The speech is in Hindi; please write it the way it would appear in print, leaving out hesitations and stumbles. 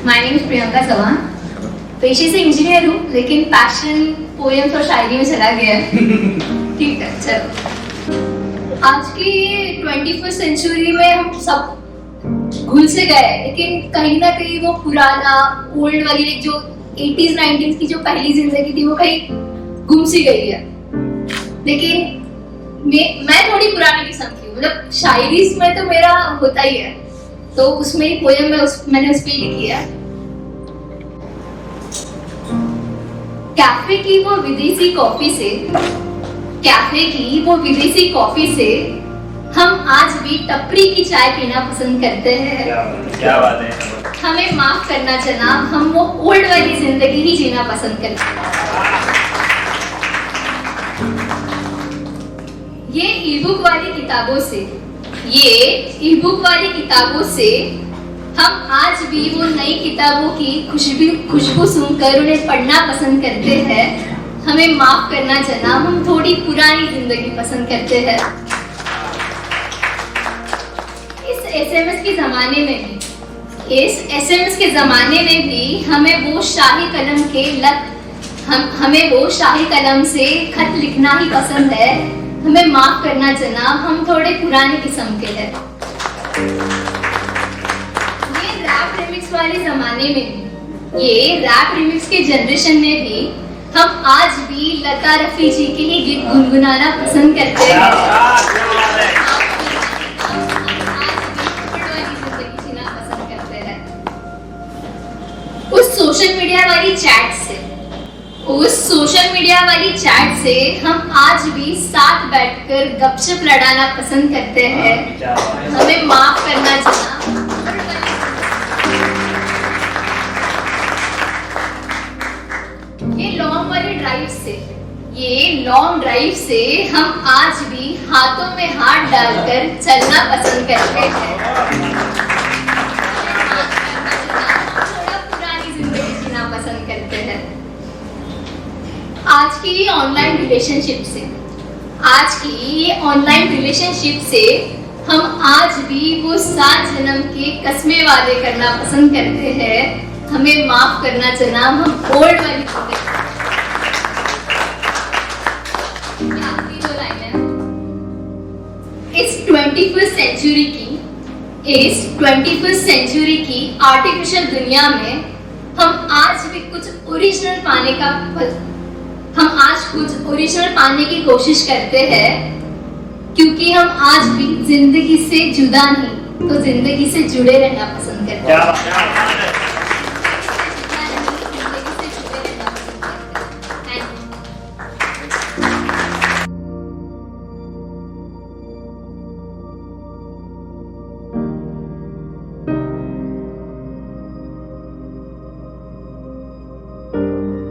My name is Priyanka Chauhan. पेशे से इंजीनियर हूँ, लेकिन पैशन पोएम्स और शायरी में चला गया है। ठीक है, चलो। आज की 21st सेंचुरी में हम सब घुल से गए, लेकिन कहीं ना कहीं वो पुराना ओल्ड वाली जो 80s 90s की जो पहली जिंदगी थी वो कहीं गुम सी गई है। लेकिन मैं थोड़ी पुरानी किस्म की हूँ, मतलब शायरी में तो मेरा होता ही है, तो उसमें ही पोएम मैंने उस पे लिखी है। कैफे की वो विदेशी कॉफी से हम आज भी टपरी की चाय पीना पसंद करते हैं। क्या बात है। हमें माफ करना जनाब, हम वो ओल्ड वाली जिंदगी ही जीना पसंद करते हैं। ये ई-बुक वाली किताबों से हम आज भी वो नई किताबों की खुशबू सुनकर उन्हें पढ़ना पसंद करते हैं। हमें माफ करना जनाब, हम थोड़ी पुरानी जिंदगी पसंद करते हैं। इस एसएमएस के जमाने में भी हमें वो शाही कलम से खत लिखना ही पसंद है। हमें माफ करना जनाब, हम थोड़े पुराने किस्म के हैं। ये रैप रिमिक्स के जनरेशन में भी हम आज भी लता रफी जी के ही गीत गुनगुनाना पसंद करते हैं। उस सोशल मीडिया वाली चैट से हम आज भी साथ बैठकर गपशप लड़ाना पसंद करते हैं। हमें माफ करना जनाब। ये लॉन्ग ड्राइव से हम आज भी हाथों में हाथ डालकर चलना पसंद करते हैं। थोड़ा पुरानी जिंदगी जीना पसंद करते हैं। आज की ये ऑनलाइन रिलेशनशिप से हम आज भी वो 7 जन्म के कस्में वादे करना पसंद करते हैं। हमें माफ करना जनाब, हम ओल्ड वाली इस 21st सेंचुरी की आर्टिफिशियल दुनिया में हम आज कुछ ओरिजिनल पाने की कोशिश करते हैं, क्योंकि हम आज भी जिंदगी से जुदा नहीं तो जिंदगी से जुड़े रहना पसंद करते हैं।